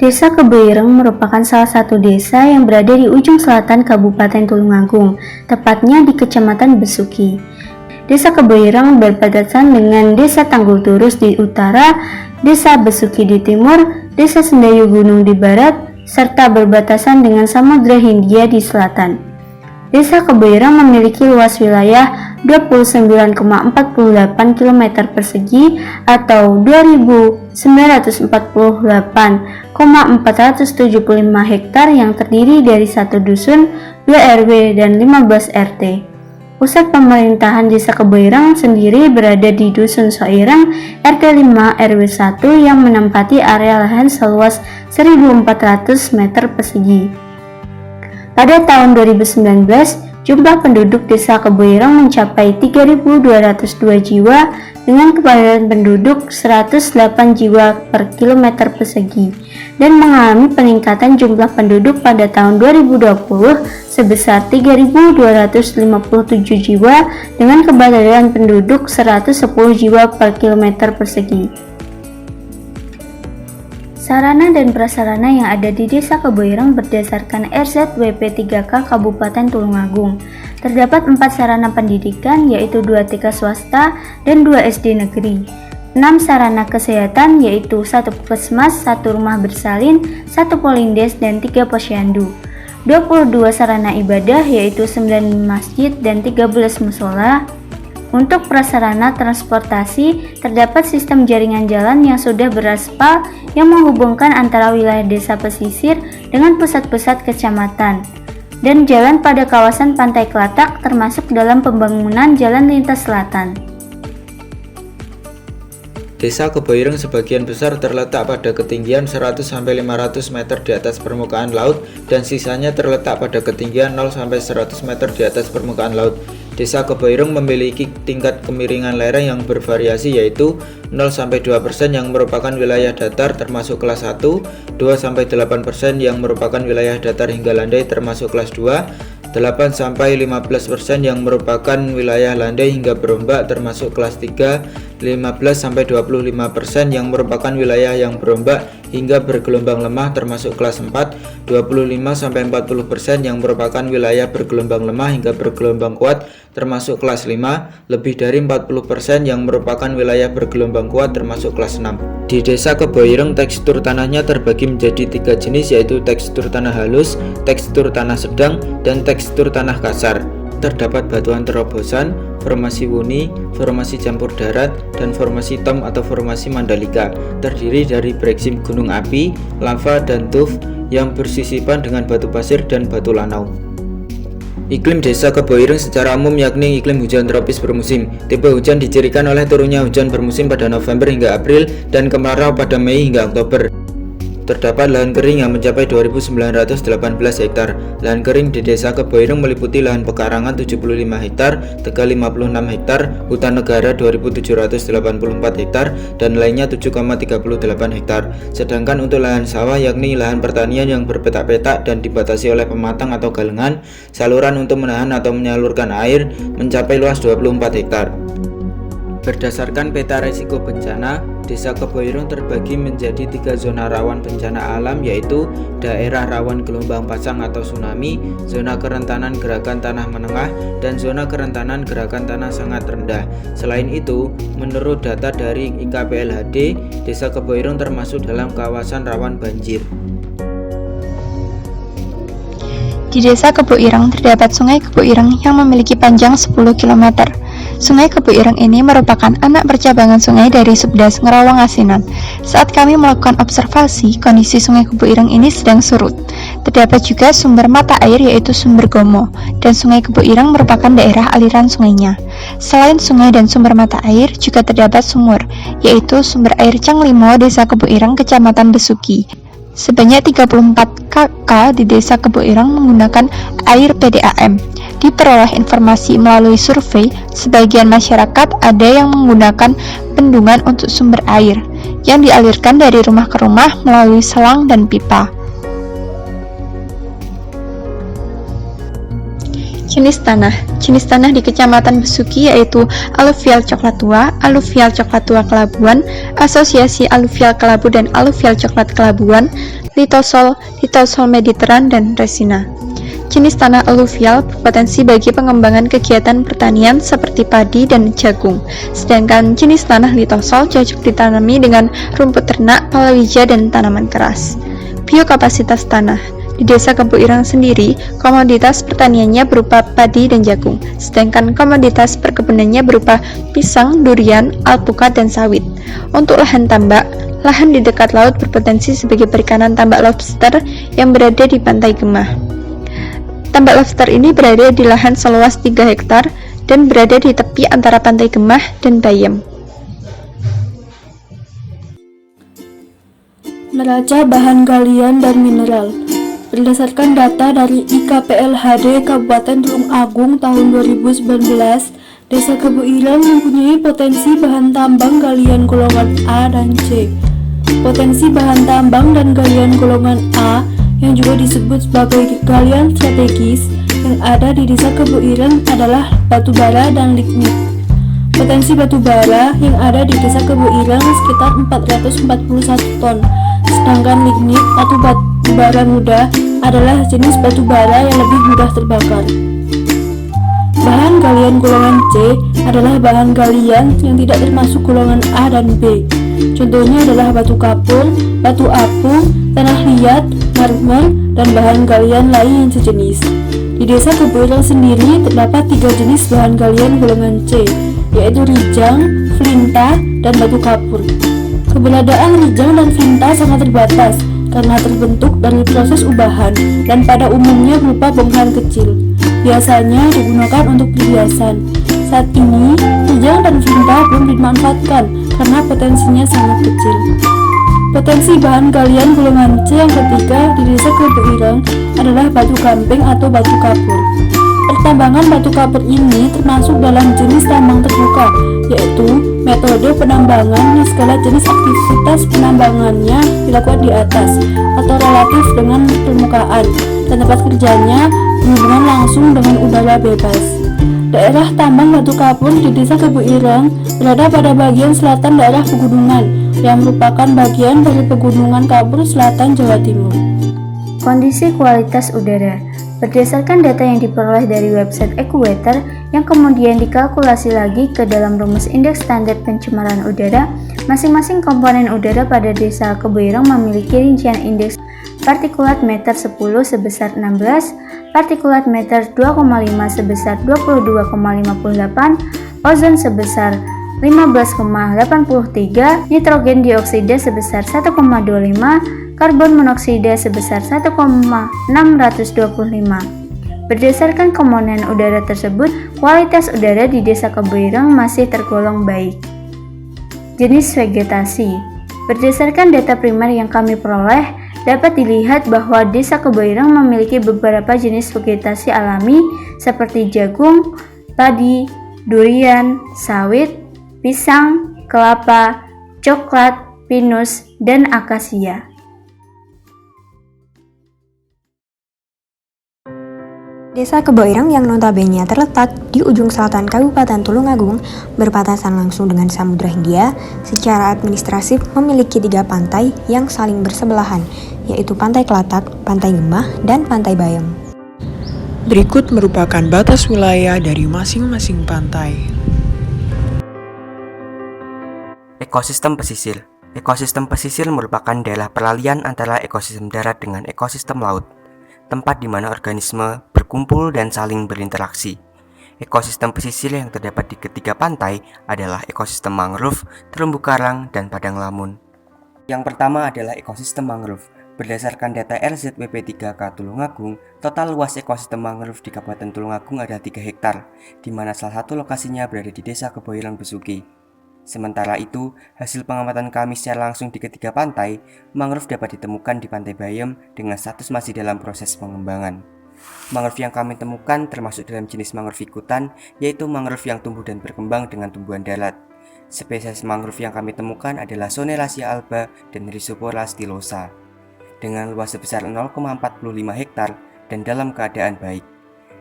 Desa Kebeuireng merupakan salah satu desa yang berada di ujung selatan Kabupaten Tulungagung, tepatnya di Kecamatan Besuki. Desa Kebeuireng berbatasan dengan Desa Tanggul Turus di utara, Desa Besuki di timur, Desa Sendayu Gunung di barat, serta berbatasan dengan Samudra Hindia di selatan. Desa Kebeuireng memiliki luas wilayah 29,48 km persegi atau 2.948,475 hektar yang terdiri dari 1 dusun, 2 RW, dan 15 RT. Pusat pemerintahan Desa Kebeuireng sendiri berada di Dusun Soireng, RT 5 RW 1 yang menempati area lahan seluas 1.400 meter persegi. Pada tahun 2019, jumlah penduduk Desa Kebeuireng mencapai 3.202 jiwa dengan kepadatan penduduk 108 jiwa per kilometer persegi dan mengalami peningkatan jumlah penduduk pada tahun 2020 sebesar 3.257 jiwa dengan kepadatan penduduk 110 jiwa per kilometer persegi. Sarana dan prasarana yang ada di Desa Kebeuireng berdasarkan RZWP 3K Kabupaten Tulungagung. Terdapat 4 sarana pendidikan yaitu 2 TK swasta dan 2 SD negeri. 6 sarana kesehatan yaitu 1 puskesmas, 1 rumah bersalin, 1 polindes, dan 3 posyandu. 22 sarana ibadah yaitu 9 masjid dan 13 mushola. Untuk prasarana transportasi, terdapat sistem jaringan jalan yang sudah beraspal yang menghubungkan antara wilayah desa pesisir dengan pusat-pusat kecamatan, dan jalan pada kawasan Pantai Klatak termasuk dalam pembangunan jalan lintas selatan. Desa Kebeuireng sebagian besar terletak pada ketinggian 100-500 meter di atas permukaan laut dan sisanya terletak pada ketinggian 0-100 meter di atas permukaan laut. Desa Kebeuireng memiliki tingkat kemiringan lereng yang bervariasi yaitu 0-2% yang merupakan wilayah datar termasuk kelas 1, 2-8% yang merupakan wilayah datar hingga landai termasuk kelas 2, 8-15% yang merupakan wilayah landai hingga berombak termasuk kelas 3, 15-25% yang merupakan wilayah yang berombak hingga bergelombang lemah termasuk kelas 4, 25-40% yang merupakan wilayah bergelombang lemah hingga bergelombang kuat termasuk kelas 5, lebih dari 40% yang merupakan wilayah bergelombang kuat termasuk kelas 6. Di Desa Kebeuireng tekstur tanahnya terbagi menjadi 3 jenis yaitu tekstur tanah halus, tekstur tanah sedang, dan tekstur tanah kasar. Terdapat batuan terobosan, formasi wuni, formasi campur darat, dan formasi tom atau formasi Mandalika, terdiri dari breksim gunung api, lava, dan tuff yang bersisipan dengan batu pasir dan batu lanau. Iklim Desa Kebeuireng secara umum yakni iklim hujan tropis bermusim. Tipe hujan dicirikan oleh turunnya hujan bermusim pada November hingga April dan kemarau pada Mei hingga Oktober. Terdapat lahan kering yang mencapai 2.918 hektar. Lahan kering di Desa Kebeuireng meliputi lahan pekarangan 75 hektar, Tegal 56 hektar, hutan negara 2.784 hektar, dan lainnya 7,38 hektar. Sedangkan untuk lahan sawah yakni lahan pertanian yang berpetak-petak dan dibatasi oleh pematang atau galengan, saluran untuk menahan atau menyalurkan air mencapai luas 24 hektar. Berdasarkan peta risiko bencana, Desa Kebeuireng terbagi menjadi 3 zona rawan bencana alam yaitu daerah rawan gelombang pasang atau tsunami, zona kerentanan gerakan tanah menengah, dan zona kerentanan gerakan tanah sangat rendah. Selain itu, menurut data dari IKPLHD, Desa Kebeuireng termasuk dalam kawasan rawan banjir. Di Desa Kebeuireng terdapat Sungai Kebeuireng yang memiliki panjang 10 km. Sungai Kebeuireng ini merupakan anak percabangan sungai dari Subdas Ngerawang Asinan. Saat kami melakukan observasi, kondisi Sungai Kebeuireng ini sedang surut. Terdapat juga sumber mata air yaitu Sumber Gomo, dan Sungai Kebeuireng merupakan daerah aliran sungainya. Selain sungai dan sumber mata air, juga terdapat sumur, yaitu Sumber Air Canglimo, Desa Kebeuireng, Kecamatan Besuki. Sebanyak 34 KK di Desa Kebeuireng menggunakan air PDAM. Diperoleh informasi melalui survei, sebagian masyarakat ada yang menggunakan bendungan untuk sumber air, yang dialirkan dari rumah ke rumah melalui selang dan pipa. Jenis tanah di Kecamatan Besuki yaitu aluvial coklat tua Kelabuan, Asosiasi Aluvial Kelabu dan Aluvial Coklat Kelabuan, litosol, litosol mediteran, dan resina. Jenis tanah aluvial berpotensi bagi pengembangan kegiatan pertanian seperti padi dan jagung, sedangkan jenis tanah litosol cocok ditanami dengan rumput ternak, palawija, dan tanaman keras. Biokapasitas tanah. Di Desa Kebo Ireng sendiri, komoditas pertaniannya berupa padi dan jagung, sedangkan komoditas perkebunannya berupa pisang, durian, alpukat, dan sawit. Untuk lahan tambak, lahan di dekat laut berpotensi sebagai perikanan tambak lobster yang berada di Pantai Gemah. Tambak lobster ini berada di lahan seluas 3 hektar dan berada di tepi antara Pantai Gemah dan Bayam. Neraca bahan galian dan mineral. Berdasarkan data dari IKPLHD Kabupaten Tulung Agung tahun 2019, Desa Kebo Ireng mempunyai potensi bahan tambang galian golongan A dan C. Potensi bahan tambang dan galian golongan A yang juga disebut sebagai galian strategis yang ada di Desa Kebo Ireng adalah batu bara dan lignit. Potensi batu bara yang ada di Desa Kebo Ireng sekitar 441 ton, sedangkan lignit atau batu bara muda adalah jenis batu bara yang lebih mudah terbakar. Bahan galian golongan C adalah bahan galian yang tidak termasuk golongan A dan B. Contohnya adalah batu kapur, batu apung, tanah liat, marmer, dan bahan galian lain yang sejenis. Di Desa Kebo Ireng sendiri terdapat 3 jenis bahan galian golongan C, yaitu rijang, flinta, dan batu kapur. Keberadaan rijang dan flinta sangat terbatas karena terbentuk dari proses ubahan dan pada umumnya berupa bongkahan kecil. Biasanya digunakan untuk perhiasan. Saat ini, rijang dan flinta belum dimanfaatkan karena potensinya sangat kecil. Potensi bahan galian golongan C yang ketiga di Desa Kebo Ireng adalah batu gamping atau batu kapur. Pertambangan batu kapur ini termasuk dalam jenis tambang terbuka, yaitu metode penambangan yang segala jenis aktivitas penambangannya dilakukan di atas atau relatif dengan permukaan, dan tempat kerjanya berhubungan langsung dengan udara bebas. Daerah tambang batu kapur di Desa Kebo Ireng berada pada bagian selatan daerah pegunungan yang merupakan bagian dari Pegunungan Kapur Selatan, Jawa Timur. Kondisi kualitas udara. Berdasarkan data yang diperoleh dari website AccuWeather yang kemudian dikalkulasi lagi ke dalam rumus indeks standar pencemaran udara, masing-masing komponen udara pada Desa Kebo Ireng memiliki rincian indeks partikulat meter 10 sebesar 16, partikulat meter 2,5 sebesar 22,58, ozon sebesar 15,83, nitrogen dioksida sebesar 1,25, karbon monoksida sebesar 1,625. Berdasarkan komponen udara tersebut, kualitas udara di Desa Kebo Ireng masih tergolong baik. Jenis vegetasi. Berdasarkan data primer yang kami peroleh, dapat dilihat bahwa Desa Kebo Ireng memiliki beberapa jenis vegetasi alami seperti jagung, padi, durian, sawit, pisang, kelapa, coklat, pinus, dan akasia. Desa Kebo Ireng yang notabene terletak di ujung selatan Kabupaten Tulungagung, berbatasan langsung dengan Samudra Hindia, secara administratif memiliki 3 pantai yang saling bersebelahan, yaitu Pantai Kelatak, Pantai Gemah, dan Pantai Bayam. Berikut merupakan batas wilayah dari masing-masing pantai. Ekosistem pesisir. Ekosistem pesisir merupakan daerah peralihan antara ekosistem darat dengan ekosistem laut, tempat di mana organisme berkumpul dan saling berinteraksi. Ekosistem pesisir yang terdapat di ketiga pantai adalah ekosistem mangrove, terumbu karang, dan padang lamun. Yang pertama adalah ekosistem mangrove. Berdasarkan data RZWP3K Tulungagung, total luas ekosistem mangrove di Kabupaten Tulungagung adalah 3 hektar, di mana salah satu lokasinya berada di Desa Kebo Ireng Besuki. Sementara itu, hasil pengamatan kami secara langsung di ketiga pantai, mangrove dapat ditemukan di Pantai Bayam dengan status masih dalam proses pengembangan. Mangrove yang kami temukan termasuk dalam jenis mangrove ikutan, yaitu mangrove yang tumbuh dan berkembang dengan tumbuhan darat. Spesies mangrove yang kami temukan adalah Sonerasia alba dan Rhizopora stylosa, dengan luas sebesar 0,45 hektar dan dalam keadaan baik.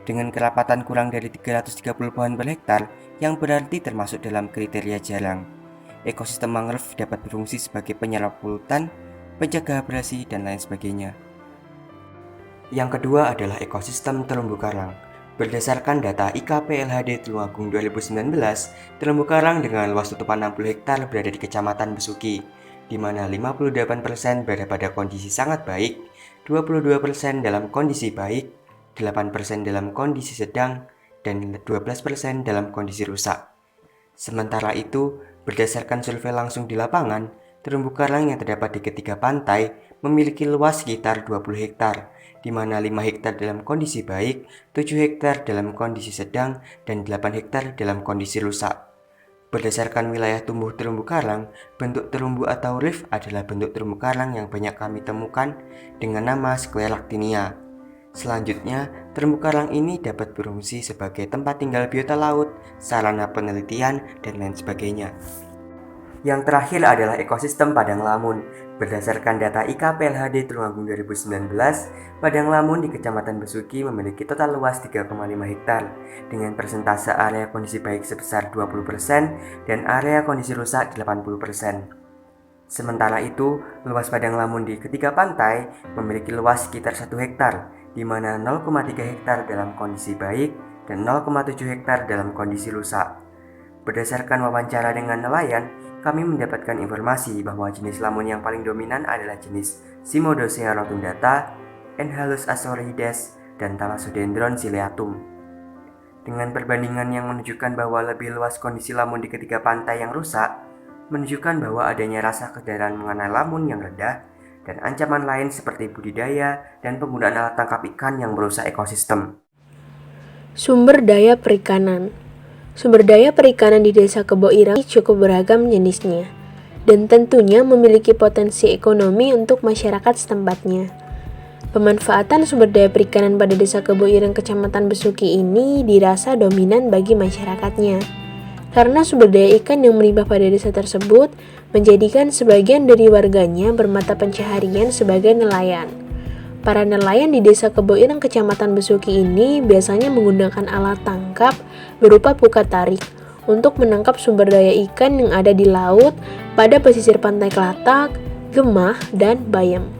Dengan kerapatan kurang dari 330 pohon per hektar, yang berarti termasuk dalam kriteria jarang. Ekosistem mangrove dapat berfungsi sebagai penyerap polutan, penjaga abrasi, dan lain sebagainya. Yang kedua adalah ekosistem terumbu karang. Berdasarkan data IKPLHD Tulungagung 2019, terumbu karang dengan luas tutupan 60 hektar berada di Kecamatan Besuki, di mana 58% berada pada kondisi sangat baik, 22% dalam kondisi baik, 8% dalam kondisi sedang, dan 12% dalam kondisi rusak. Sementara itu, berdasarkan survei langsung di lapangan, terumbu karang yang terdapat di ketiga pantai memiliki luas sekitar 20 hektar, di mana 5 hektar dalam kondisi baik, 7 hektar dalam kondisi sedang, dan 8 hektar dalam kondisi rusak. Berdasarkan wilayah tumbuh terumbu karang, bentuk terumbu atau reef adalah bentuk terumbu karang yang banyak kami temukan dengan nama Scleractinia. Selanjutnya, terumbu karang ini dapat berfungsi sebagai tempat tinggal biota laut, sarana penelitian, dan lain sebagainya. Yang terakhir adalah ekosistem padang lamun. Berdasarkan data IKPLHD Tulungagung 2019, padang lamun di Kecamatan Besuki memiliki total luas 3,5 hektar dengan persentase area kondisi baik sebesar 20% dan area kondisi rusak 80%. Sementara itu, luas padang lamun di ketiga pantai memiliki luas sekitar 1 hektar, di mana 0,3 hektar dalam kondisi baik dan 0,7 hektar dalam kondisi rusak. Berdasarkan wawancara dengan nelayan, kami mendapatkan informasi bahwa jenis lamun yang paling dominan adalah jenis Cimodocea rotundata, Enhalus azorhides, dan Thalassodendron ciliatum. Dengan perbandingan yang menunjukkan bahwa lebih luas kondisi lamun di ketiga pantai yang rusak, menunjukkan bahwa adanya rasa kesadaran mengenai lamun yang rendah, dan ancaman lain seperti budidaya dan penggunaan alat tangkap ikan yang merusak ekosistem. Sumber daya perikanan. Sumber daya perikanan di Desa Kebo Ireng cukup beragam jenisnya, dan tentunya memiliki potensi ekonomi untuk masyarakat setempatnya. Pemanfaatan sumber daya perikanan pada Desa Kebo Ireng Kecamatan Besuki ini dirasa dominan bagi masyarakatnya, karena sumber daya ikan yang melimpah pada desa tersebut menjadikan sebagian dari warganya bermata pencaharian sebagai nelayan. Para nelayan di Desa Kebo Ireng Kecamatan Besuki ini biasanya menggunakan alat tangkap berupa pukat tarik untuk menangkap sumber daya ikan yang ada di laut pada pesisir pantai Klatak, Gemah, dan Bayam.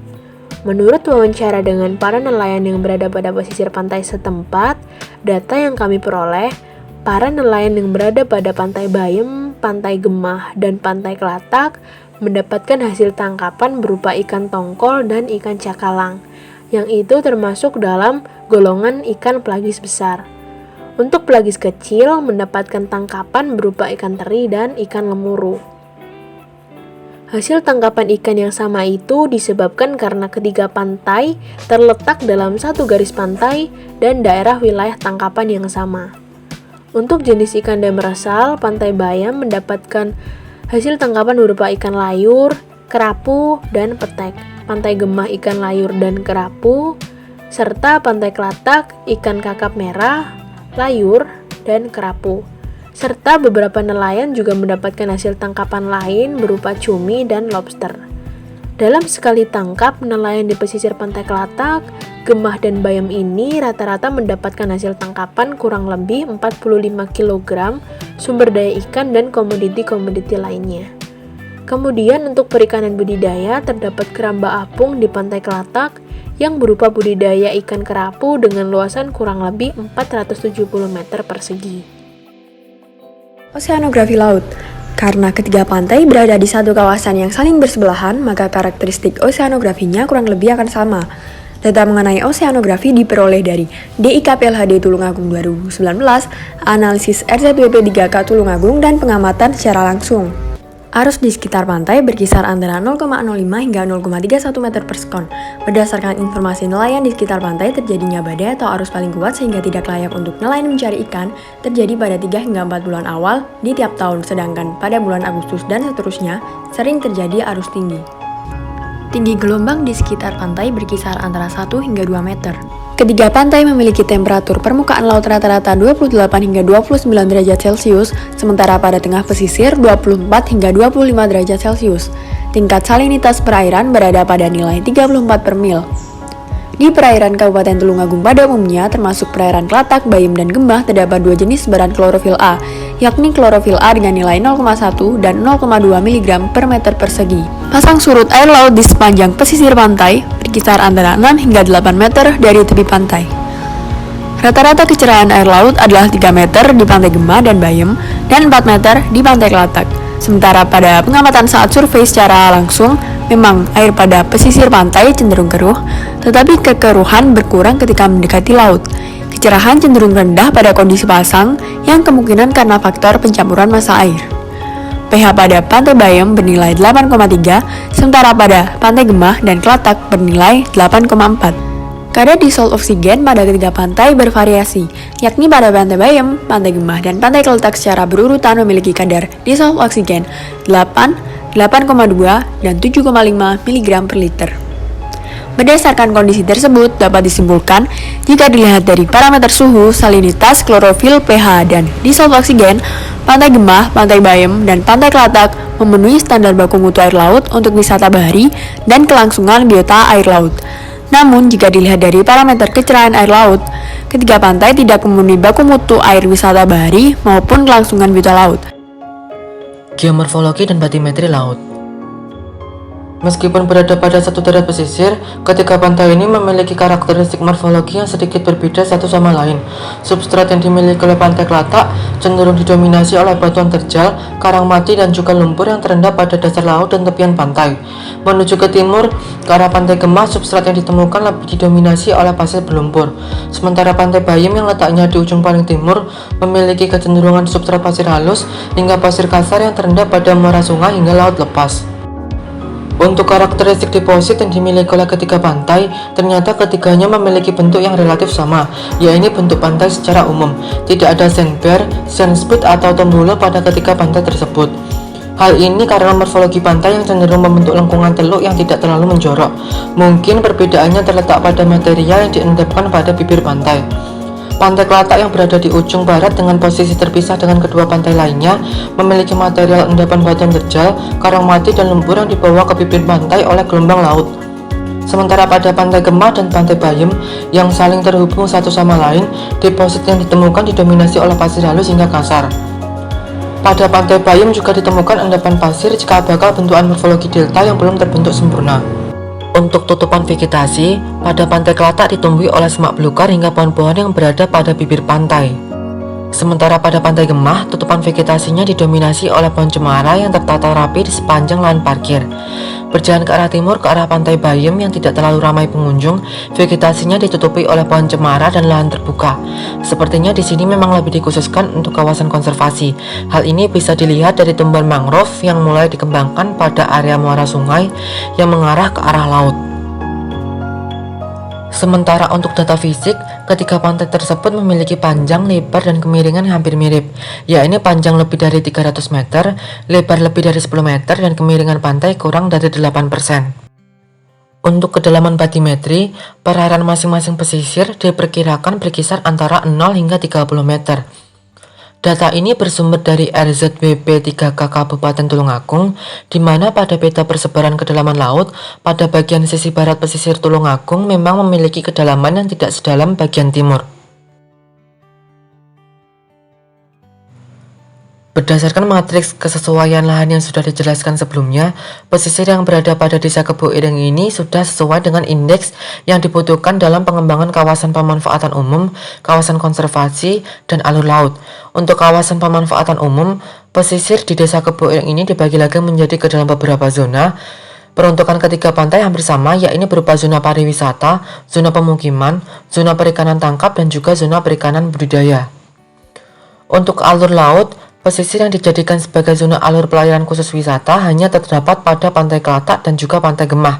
Menurut wawancara dengan para nelayan yang berada pada pesisir pantai setempat, data yang kami peroleh, para nelayan yang berada pada pantai Bayam, pantai Gemah, dan pantai Klatak mendapatkan hasil tangkapan berupa ikan tongkol dan ikan cakalang, yang itu termasuk dalam golongan ikan pelagis besar. Untuk pelagis kecil mendapatkan tangkapan berupa ikan teri dan ikan lemuru. Hasil tangkapan ikan yang sama itu disebabkan karena ketiga pantai terletak dalam satu garis pantai dan daerah wilayah tangkapan yang sama. Untuk jenis ikan demersal, pantai Bayam mendapatkan hasil tangkapan berupa ikan layur, kerapu, dan petek. Pantai Gemah ikan layur dan kerapu, serta pantai Klatak ikan kakap merah, layur, dan kerapu. Serta beberapa nelayan juga mendapatkan hasil tangkapan lain berupa cumi dan lobster. Dalam sekali tangkap, nelayan di pesisir pantai Klatak, Gemah, dan Bayam ini rata-rata mendapatkan hasil tangkapan kurang lebih 45 kg sumber daya ikan dan komoditi-komoditi lainnya. Kemudian untuk perikanan budidaya terdapat keramba apung di pantai Klatak yang berupa budidaya ikan kerapu dengan luasan kurang lebih 470 meter persegi. Oseanografi laut. Karena ketiga pantai berada di satu kawasan yang saling bersebelahan, maka karakteristik oseanografinya kurang lebih akan sama. Data mengenai oseanografi diperoleh dari DIKPLHD Tulungagung 2019, analisis RZWP3K Tulungagung, dan pengamatan secara langsung. Arus di sekitar pantai berkisar antara 0,05 hingga 0,31 meter per sekon. Berdasarkan informasi nelayan di sekitar pantai, terjadinya badai atau arus paling kuat sehingga tidak layak untuk nelayan mencari ikan terjadi pada 3 hingga 4 bulan awal di tiap tahun, sedangkan pada bulan Agustus dan seterusnya sering terjadi arus tinggi. Tinggi gelombang di sekitar pantai berkisar antara 1 hingga 2 meter. Ketiga pantai memiliki temperatur permukaan laut rata-rata 28 hingga 29 derajat Celcius, sementara pada tengah pesisir 24 hingga 25 derajat Celcius. Tingkat salinitas perairan berada pada nilai 34 per mil. Di perairan Kabupaten Tulungagung pada umumnya, termasuk perairan Klatak, Bayam, dan Gemah, terdapat dua jenis sebaran klorofil A, yakni klorofil A dengan nilai 0,1 dan 0,2 mg per meter persegi. Pasang surut air laut di sepanjang pesisir pantai berkisar antara 6 hingga 8 meter dari tepi pantai. Rata-rata kecerahan air laut adalah 3 meter di Pantai Gemah dan Bayem dan 4 meter di Pantai Kelatak. Sementara pada pengamatan saat survei secara langsung, memang air pada pesisir pantai cenderung keruh, tetapi kekeruhan berkurang ketika mendekati laut. Kecerahan cenderung rendah pada kondisi pasang yang kemungkinan karena faktor pencampuran massa air. pH pada Pantai Bayem bernilai 8,3, sementara pada Pantai Gemah dan Kelatak bernilai 8,4. Kadar dissolved oksigen pada ketiga pantai bervariasi, yakni pada Pantai Bayem, Pantai Gemah, dan Pantai Kelatak secara berurutan memiliki kadar dissolved oksigen 8, 8,2, dan 7,5 mg per liter. Berdasarkan kondisi tersebut, dapat disimpulkan jika dilihat dari parameter suhu, salinitas, klorofil, pH, dan dissolved oksigen, Pantai Gemah, Pantai Bayem, dan Pantai Kelatak memenuhi standar baku mutu air laut untuk wisata bahari dan kelangsungan biota air laut. Namun, jika dilihat dari parameter kecerahan air laut, ketiga pantai tidak memenuhi baku mutu air wisata bahari maupun kelangsungan biota laut. Geomorfologi dan batimetri laut. Meskipun berada pada satu daerah pesisir, ketiga pantai ini memiliki karakteristik morfologi yang sedikit berbeda satu sama lain. Substrat yang dimiliki oleh Pantai Kelatak cenderung didominasi oleh batuan terjal, karang mati, dan juga lumpur yang terendap pada dasar laut dan tepian pantai. Menuju ke timur, ke arah Pantai Gemah, substrat yang ditemukan lebih didominasi oleh pasir berlumpur. Sementara Pantai Bayem yang letaknya di ujung paling timur memiliki kecenderungan substrat pasir halus hingga pasir kasar yang terendap pada muara sungai hingga laut lepas. Untuk karakteristik deposit yang dimiliki oleh ketiga pantai, ternyata ketiganya memiliki bentuk yang relatif sama, yaitu bentuk pantai secara umum. Tidak ada sandbar, sandspit, atau tombolo pada ketiga pantai tersebut. Hal ini karena morfologi pantai yang cenderung membentuk lengkungan teluk yang tidak terlalu menjorok. Mungkin perbedaannya terletak pada material yang diendapkan pada bibir pantai. Pantai Kelatak yang berada di ujung barat dengan posisi terpisah dengan kedua pantai lainnya memiliki material endapan batuan terjal, karang mati, dan lumpur yang dibawa ke bibir pantai oleh gelombang laut. Sementara pada Pantai Gemah dan Pantai Bayem yang saling terhubung satu sama lain, deposit yang ditemukan didominasi oleh pasir halus hingga kasar. Pada Pantai Bayem juga ditemukan endapan pasir jika bakal bentukan morfologi delta yang belum terbentuk sempurna. Untuk tutupan vegetasi, pada Pantai Kelatak ditumbuhi oleh semak belukar hingga pohon-pohon yang berada pada bibir pantai. Sementara pada Pantai Gemah, tutupan vegetasinya didominasi oleh pohon cemara yang tertata rapi di sepanjang lahan parkir. Berjalan ke arah timur ke arah Pantai Bayem yang tidak terlalu ramai pengunjung, vegetasinya ditutupi oleh pohon cemara dan lahan terbuka. Sepertinya di sini memang lebih dikhususkan untuk kawasan konservasi. Hal ini bisa dilihat dari tumbuhan mangrove yang mulai dikembangkan pada area muara sungai yang mengarah ke arah laut. Sementara untuk data fisik, ketiga pantai tersebut memiliki panjang, lebar, dan kemiringan yang hampir mirip, yaitu panjang lebih dari 300 meter, lebar lebih dari 10 meter, dan kemiringan pantai kurang dari 8%. Untuk kedalaman batimetri, perairan masing-masing pesisir diperkirakan berkisar antara 0 hingga 30 meter. Data ini bersumber dari RZWP3K Kabupaten Tulungagung, di mana pada peta persebaran kedalaman laut, pada bagian sisi barat pesisir Tulungagung memang memiliki kedalaman yang tidak sedalam bagian timur. Berdasarkan matriks kesesuaian lahan yang sudah dijelaskan sebelumnya, pesisir yang berada pada Desa Kebo Ireng ini sudah sesuai dengan indeks yang dibutuhkan dalam pengembangan kawasan pemanfaatan umum, kawasan konservasi, dan alur laut. Untuk kawasan pemanfaatan umum, pesisir di Desa Kebo Ireng ini dibagi lagi menjadi ke dalam beberapa zona. Peruntukan ketiga pantai hampir sama, yakni berupa zona pariwisata, zona pemukiman, zona perikanan tangkap, dan juga zona perikanan budidaya. Untuk alur laut, pesisir yang dijadikan sebagai zona alur pelayaran khusus wisata hanya terdapat pada Pantai Kelatak dan juga Pantai Gemah.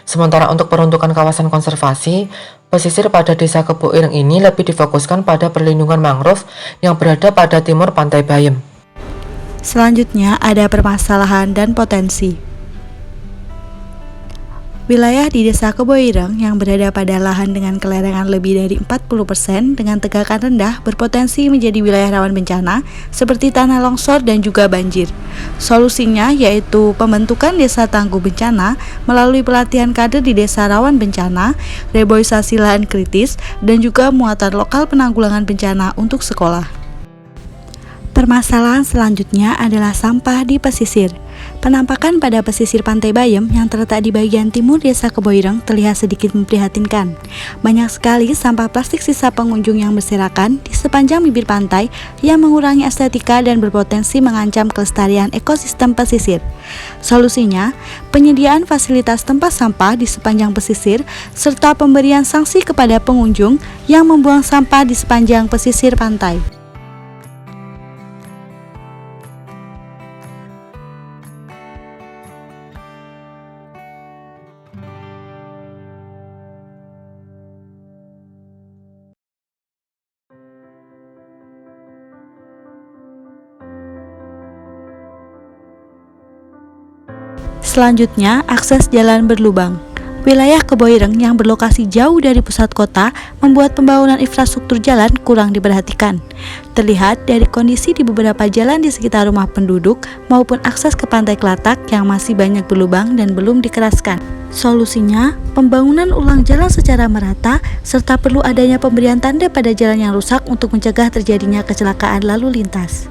Sementara untuk peruntukan kawasan konservasi, pesisir pada Desa Kebo Ireng ini lebih difokuskan pada perlindungan mangrove yang berada pada timur Pantai Bayem. Selanjutnya ada permasalahan dan potensi. Wilayah di Desa Kebo Ireng yang berada pada lahan dengan kelerengan lebih dari 40% dengan tegakan rendah berpotensi menjadi wilayah rawan bencana seperti tanah longsor dan juga banjir. Solusinya yaitu pembentukan desa tangguh bencana melalui pelatihan kader di desa rawan bencana, reboisasi lahan kritis, dan juga muatan lokal penanggulangan bencana untuk sekolah. Permasalahan selanjutnya adalah sampah di pesisir. Penampakan pada pesisir Pantai Bayem yang terletak di bagian timur Desa Keboireng terlihat sedikit memprihatinkan. Banyak sekali sampah plastik sisa pengunjung yang berserakan di sepanjang bibir pantai yang mengurangi estetika dan berpotensi mengancam kelestarian ekosistem pesisir. Solusinya, penyediaan fasilitas tempat sampah di sepanjang pesisir serta pemberian sanksi kepada pengunjung yang membuang sampah di sepanjang pesisir pantai. Selanjutnya, akses jalan berlubang. Wilayah Keboireng yang berlokasi jauh dari pusat kota membuat pembangunan infrastruktur jalan kurang diperhatikan. Terlihat dari kondisi di beberapa jalan di sekitar rumah penduduk maupun akses ke Pantai Kelatak yang masih banyak berlubang dan belum dikeraskan. Solusinya, pembangunan ulang jalan secara merata serta perlu adanya pemberian tanda pada jalan yang rusak untuk mencegah terjadinya kecelakaan lalu lintas.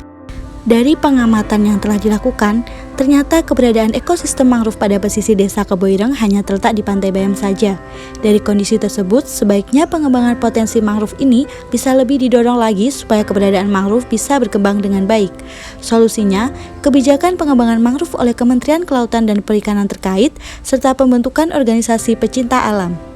Dari pengamatan yang telah dilakukan, ternyata keberadaan ekosistem mangrove pada pesisir Desa Keboireng hanya terletak di Pantai Bayem saja. Dari kondisi tersebut, sebaiknya pengembangan potensi mangrove ini bisa lebih didorong lagi supaya keberadaan mangrove bisa berkembang dengan baik. Solusinya, kebijakan pengembangan mangrove oleh Kementerian Kelautan dan Perikanan terkait, serta pembentukan organisasi pecinta alam.